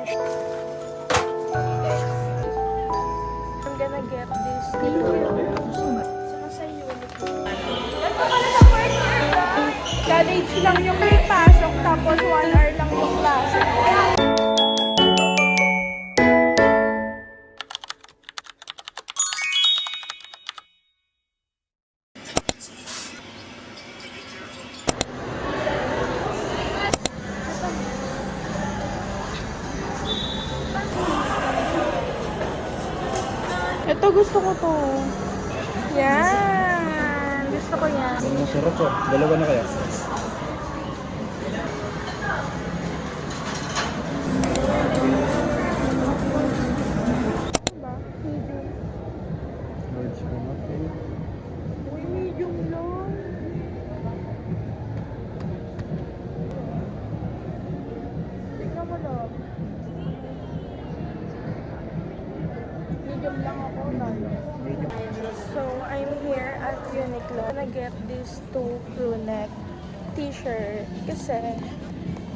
I'm gonna get this sa unit. Ito pala sa first year na. College lang yung may pasok, tapos 1 hour lang yung klase. Ito gusto ko to. Yan. Gusto ko yan. Ang sarap po. Dalawa na kaya? Diba? Medium. Large ka na. Uy, medium lang. Tignan mo lang. Medium lang ako, Medium. So, I'm here at Uniqlo. I'm gonna get these two crew neck t-shirt kasi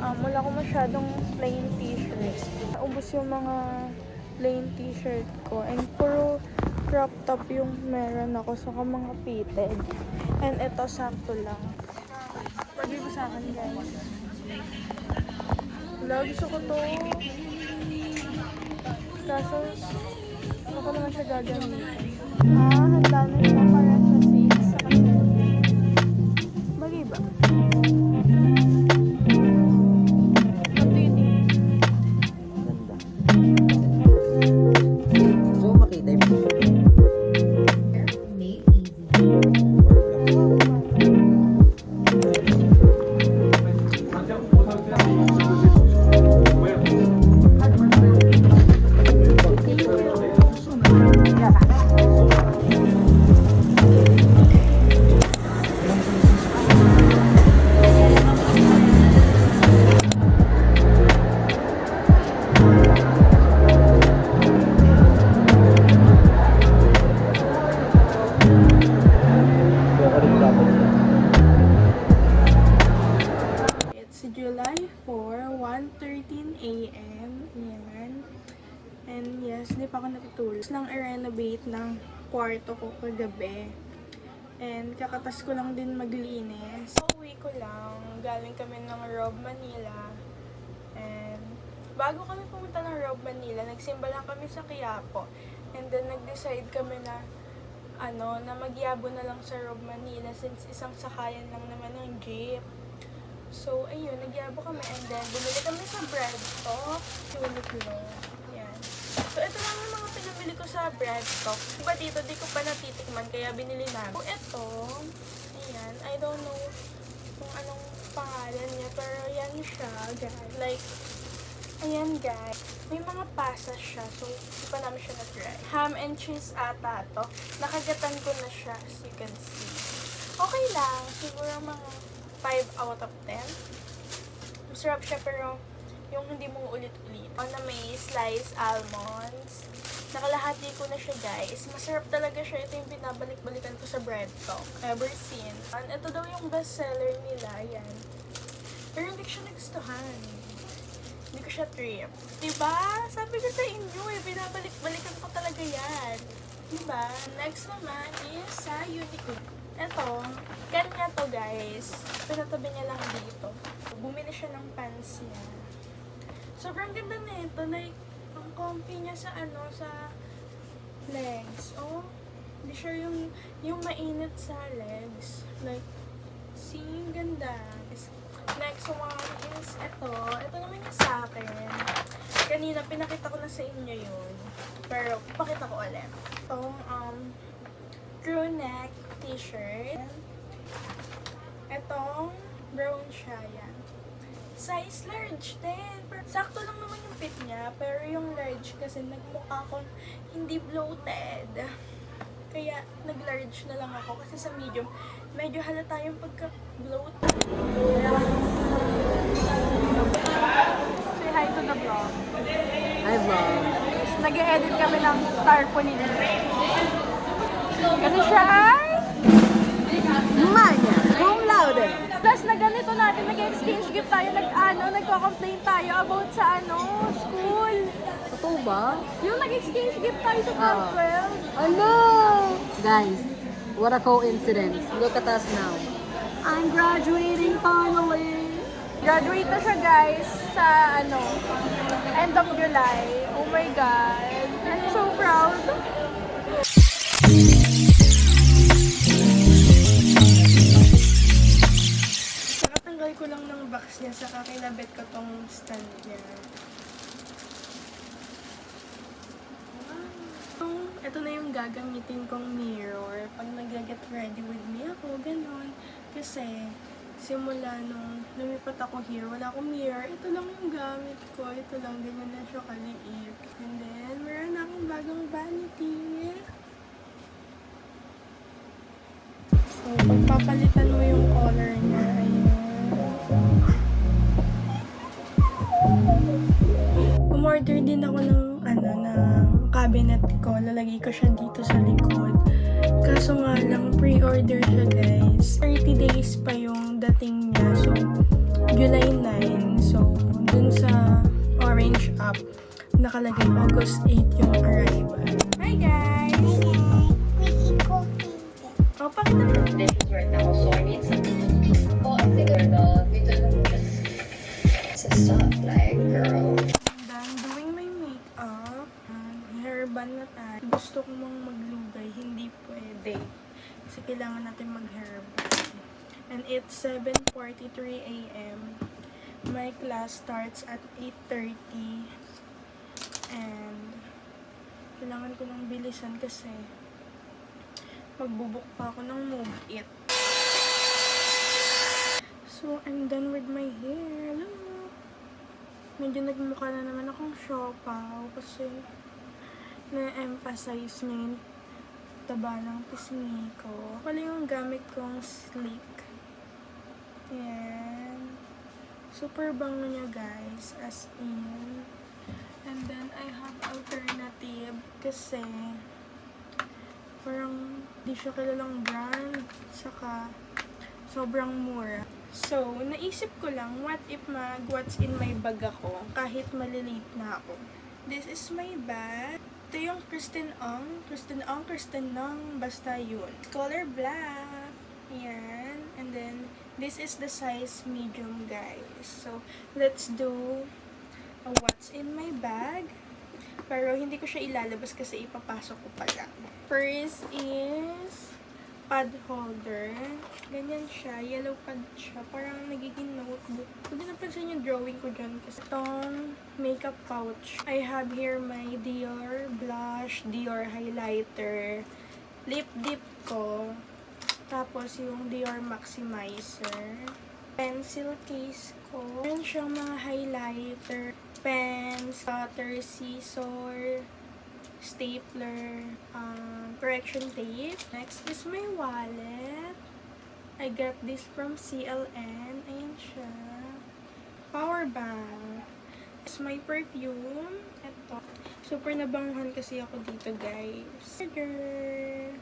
wala ko masyadong plain t-shirts. Naubos yung mga plain t-shirt ko and puro crop top yung meron ako saka mga fitted. And ito sakto lang. Pwede mo sa akin, guys. Wala, gusto ko to. Kaso, ano ko naman siya gagamitin. Handa na siya para sa seats sa kasi. Bagay ba? What do you think? Ganda. So, makita yung It's July 4, 1:13 a.m. Yan. And yes, hindi pa ako natutulog. Lang i-renovate ng kwarto ko kagabi. And kakatas ko lang din maglinis. Uwi ko lang. Galing kami ng Rob Manila. And bago kami pumunta ng Rob Manila, nagsimba lang kami sa Quiapo. And then nag-decide kami na na magyabo na lang sa Rob Manila since isang sakayan lang naman ng jeep. So, ayun, nagyabo kami and then bumili kami sa Breadtalk, Uniqlo. Yan. So, ito lang yung mga pinamili ko sa Breadtalk. Diba dito, di ko pa natitikman kaya binili namin. So, ito, ayan, I don't know kung anong pangalan niya, pero yan siya, guys. Like, ayan guys, may mga pasas siya, so hindi pa namin siya na-try. Ham and cheese ata to. Nakagatan ko na siya, as you can see. Okay lang, siguro mga 5 out of 10. Masarap siya, pero yung hindi mo ulit-ulit. Na may sliced almonds. Nakalahati ko na siya guys. Masarap talaga siya. Ito yung binabalik-balikan ko sa Breadtalk ever since. And ito daw yung bestseller nila, yan. Pero hindi ko siya nagustuhan. Hindi ko siya trip. Diba? Sabi ko sa inyo binabalik-balikan ko talaga yan. Diba? Next naman is sa Uniqlo. Ito, kanya to guys. Pinatabi niya lang dito. Bumili siya ng pants niya. Sobrang ganda na ito. Like, ang comfy niya sa sa legs. Oh, hindi siya yung mainit sa legs. Like, see, ganda. Next one is ito. Ito naman yung sa akin. Kanina, pinakita ko na sa inyo yun. Pero, pakita ko ulit. Itong, crew neck t-shirt. Itong, brown siya, yan. Size large din. Sakto lang naman yung fit niya. Pero yung large kasi nagmukha akong hindi bloated. Kaya, nag-large na lang ako. Kasi sa medium, medyo halata yung pagka-bloat. Say hi to the vlog. Hi, vlog. Nag-e-edit kami ng tarpaulin. Ganun siya ay... Manya, cum laude. Plus na ganito kwarto natin, nag-exchange gift tayo, nagko-complain tayo about sa school. Totoo ba? Yung nag-exchange gift tayo sa Camp 12. Ano? Guys, what a coincidence. Look at us now. I'm graduating finally. Graduate na siya guys sa end of July. Oh my God. I'm so proud. Nakatanggal ko lang ng box niya, saka kinabit ko tong stand niya. Ito na yung gagamitin kong mirror pag nag-get ready with me ako, ganon. Kasi, simula nung lumipat ako here, wala akong mirror. Ito lang yung gamit ko. Ito lang, ganyan na siya kaliit. And then, meron akong bagong vanity. So, pagpapalitan mo yung color niya, ayun. Umorder din ako ng cabinet ko. Lalagay ko siya dito sa likod. Kaso nga lang, pre-order siya guys. 30 days pa yung dating niya. So, July 9. So, dun sa Orange app, nakalagay August 8 yung arrival. Hi guys! Oh, pakita mo. This is right now, so I need some. Oh, I think we don't just stop, like, girl. Done doing my makeup. Hairband na tayo. Gusto ko mang maglugay, hindi pwede. Kasi kailangan natin mag-hairband. And it's 7:43 a.m. My class starts at 8:30. And kailangan ko nang bilisan kasi magbubuk pa ako ng Move It. So, I'm done with my hair. Look. Medyo nagmukha na naman akong siopaw kasi na-emphasize niya yung taba ng pisngi ko. Pala yung gamit kong slick. Yan. Super bango niya guys, as in. And then, I have alternative kasi parang di siya kilalang brand, saka sobrang mura. So, naisip ko lang, what if what's in my bag ako, kahit malilate na ako. This is my bag. Ito yung Kristen Ong, basta yun. Color black. Ayan. And then, this is the size medium, guys. So, let's do a what's in my bag. Pero, hindi ko siya ilalabas kasi ipapasok ko pa lang. First is pad holder. Ganyan siya. Yellow pad siya. Parang nagiging notebook. Kung napansin yung drawing ko dyan. Kasi itong makeup pouch. I have here my Dior blush, Dior highlighter, lip dip ko. Tapos yung Dior maximizer. Pencil case ko. Meron siyang mga highlighter, pens, cutter, scissor, stapler, correction tape. Next is my wallet. I got this from CLN. Ayan siya. Power bank. It's my perfume. Ito. Super nabanguhan kasi ako dito, guys. Ayan.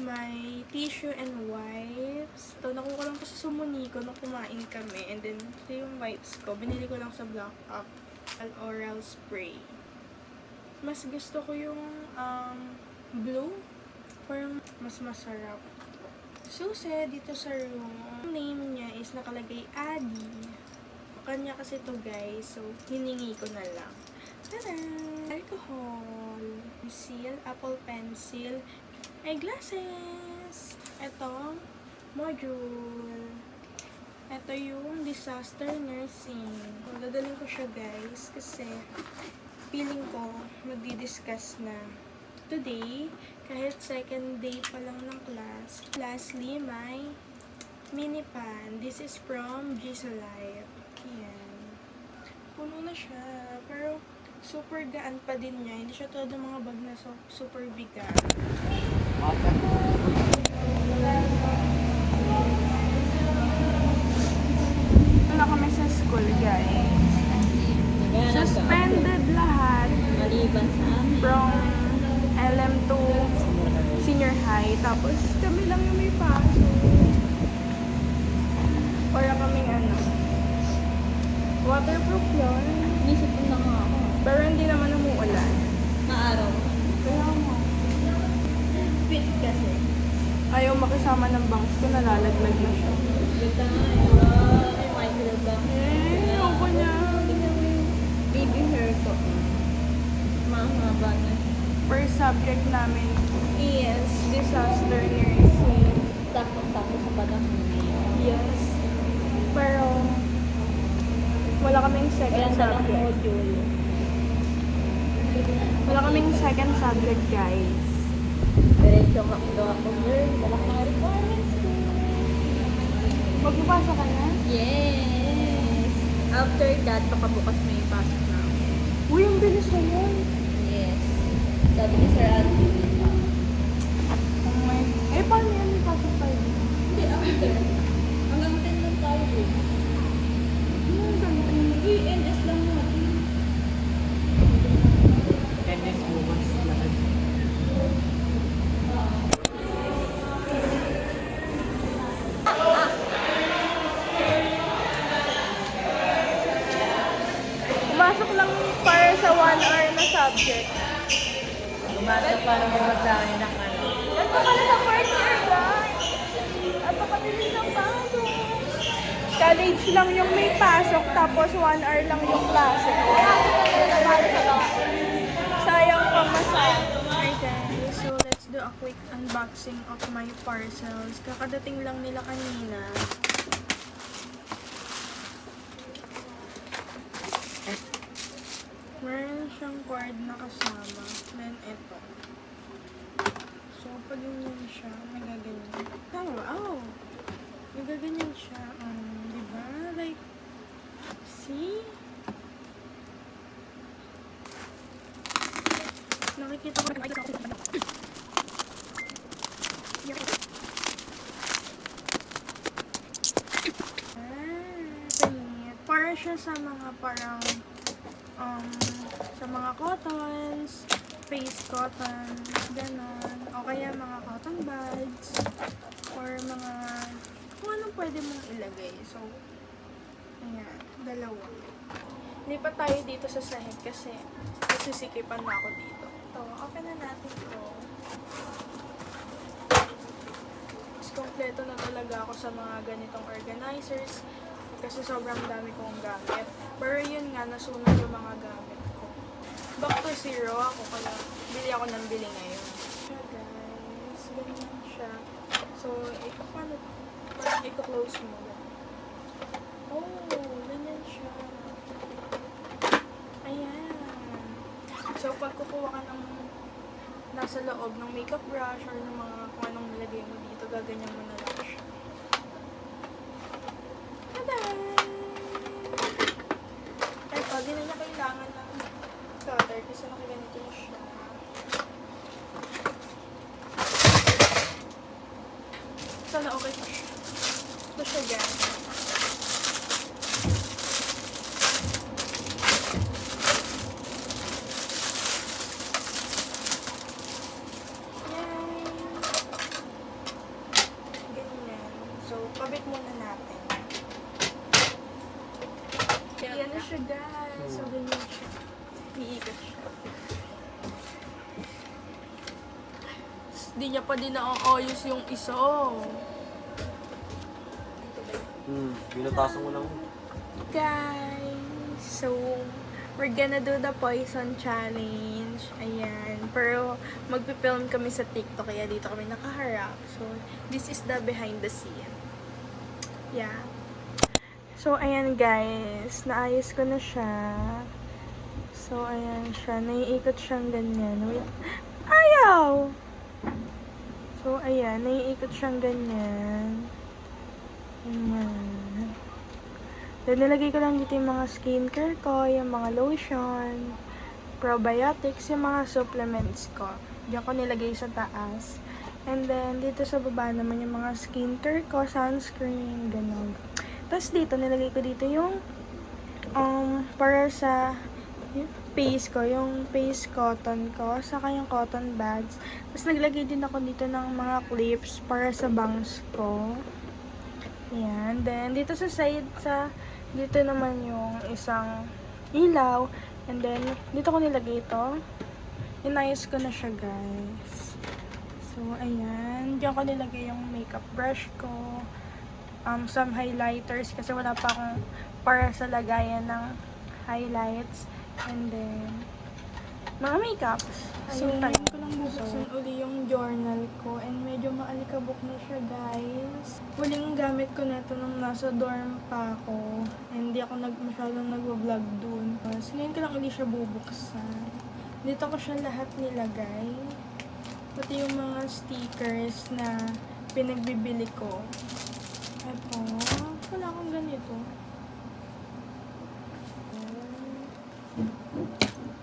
My tissue and wipes. Ito, nakuha ko lang po sa Sumunico nung kumain kami. And then, ito yung wipes ko. Binili ko lang sa Block Up. Oral spray. Mas gusto ko yung blue. Parang mas masarap. Susi dito sa room. Name niya is nakalagay Adi. Kanya kasi to guys. So, hiningi ko na lang. Tada! Alcohol. Pencil, apple pencil, eyeglasses. Ito, module. Ito yung disaster nursing. So, dadalhin ko siya guys kasi feeling ko magdi-discuss na today kahit second day pa lang ng class. Lastly, my mini pan. This is from Gizalife. Ayan. Puno na siya. Pero super gaan pa din niya. Hindi siya tulad ng mga bag na super bigat. Na kami sa school, guys. Suspended lahat from LM to senior high. Tapos kami lang yung may pasok. Para kaming ano. Waterproof yun. Nisip ko na nga ako. Pero hindi naman umuulan. Maaraw. Kaya mo. Fit kasi. Ayaw makisama ng bangs ko, nalalaglag na siya. Ganda nga eh. Wow, may micro ba? Eh, ako niya. Tingnan mo yung baby hair ko. Mahaba na. First subject namin Yes. disaster nursing. Takot-takot sa panahon ngayon. Yes. Pero, wala kaming Kaya second sa lang subject. module. Wala kaming second subject, guys. Diretso ka ko ako, girl. Wala mga requirements ko. Magpapasa ka na? Yes! After that, baka bukas may pasok na ako. Uy, ang bilis na yun. Yes. Sabi ni Sir Andy. Oh my... Eh, paano yan? May pasok tayo. Hindi, after. Hanggang 10 lang tayo. Ang ganda. Uy, NS lang natin. And this woman's lahat. Pumasok lang para sa 1 hour na subject. Pumasok pa naman sa akin ng ano. Yan pa pala sa first year, guys. At pakabilis ng pasok. College lang yung may pasok, tapos 1 hour lang yung klase. Sayang pa masaya. Hi guys, so let's do a quick unboxing of my parcels. Kakadating lang nila kanina. Meron siyang cord na kasama. Then ito. So pag ganyan siya, nagaganyan. Oh! Nagaganyan siya. Diba? Like, see? Nakikita ko ganyan. Para siya sa mga parang sa mga cottons, face cotton, ganon. O kaya mga cotton buds, or mga kung anong pwede mong ilagay. So, ayan, dalawa. Lipat tayo dito sa sahig kasi sisikipan na ako dito. So, open na natin ito. Mas kompleto na talaga ako sa mga ganitong organizers kasi sobrang dami kong gamit. Pero yun nga, nasunod yung mga gamit ko. Back to zero ako, kaya bili ako ng bili ngayon. Siya guys, ganyan siya. So, paano? Parang i-close mo. Oh, ganyan siya. Ayan. So, pag kukuha ka ng nasa loob ng makeup brush or ng mga kung anong nilagay mo dito, gaganyan mo na lang siya. Tada! Eto, di na niya kailangan ng cutter kasi nakaganito na siya. Sana okay pa siya. Ito siya dyan. Kabit muna natin. Yan na siya, guys. So, ganyan siya. Iikot siya. Hindi niya pa din na-ayos yung isa. Binutasan ko lang. Guys, so, we're gonna do the poison challenge. Ayan. Pero, magpipilm kami sa TikTok, kaya dito kami nakaharap. So, this is the behind the scene. Yeah. So, ayan guys. Naayos ko na siya. So, ayan siya. Naiikot siyang ganyan. Wait. Ayaw! So, ayan. Naiikot siyang ganyan. Ayan. Then, nilagay ko lang dito yung mga skincare ko, yung mga lotion, probiotics, yung mga supplements ko. Diyan ko nilagay sa taas. And then, dito sa baba naman yung mga skincare ko, sunscreen, gano'n. Tapos dito, nilagay ko dito yung para sa face ko, yung face cotton ko, saka yung cotton buds. Tapos naglagay din ako dito ng mga clips para sa bangs ko. Yan. Then, dito sa side, dito naman yung isang ilaw. And then, dito ko nilagay ito. Inayos ko na siya, guys. So, ayan. Diyan ko nilagay yung makeup brush ko. Some highlighters kasi wala pa akong para sa lagayan ng highlights. And then, mga makeups. So, ngayon ko lang bubuksan uli yung journal ko. And medyo maalikabok na siya, guys. Huling gamit ko na ito nung nasa dorm pa ako. And hindi ako masyadong nag-vlog dun. So, ngayon ko lang uli siya bubuksan. Dito ko siya lahat nilagay. Pati yung mga stickers na pinagbibili ko. Ito. Wala akong ganito.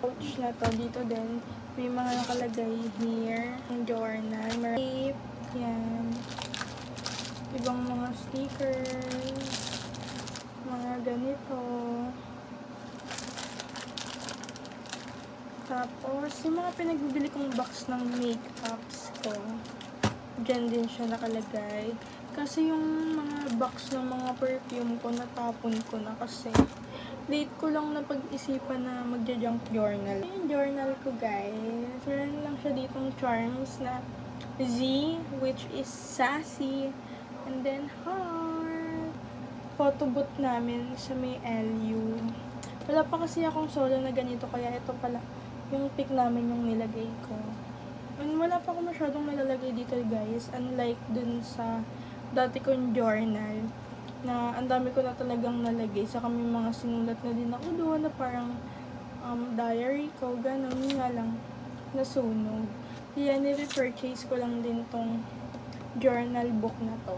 Pouch na to. Dito din. May mga nakalagay here. Yung journal. Tape. Yan. Ibang mga stickers. Mga ganito. Tapos, yung mga pinagbibili kong box ng makeups ko. Diyan din siya nakalagay. Kasi yung mga box ng mga perfume ko, natapon ko na kasi late ko lang napag-isipan na magja-junk journal. Yung journal ko, guys, meron lang siya ditong charms na Z, which is sassy, and then heart. Photo booth namin sa may LU. Wala pa kasi akong solo na ganito, kaya ito pala yung pic namin yung nilagay ko. And wala pa ako masyadong nalalagay dito, guys, unlike dun sa dati kong journal na ang dami ko na talagang nalagay. Saka may mga sinulat na din ako doon na parang diary ko, ganun nga lang, nasunog. Kaya nire-purchase ko lang din tong journal book na to.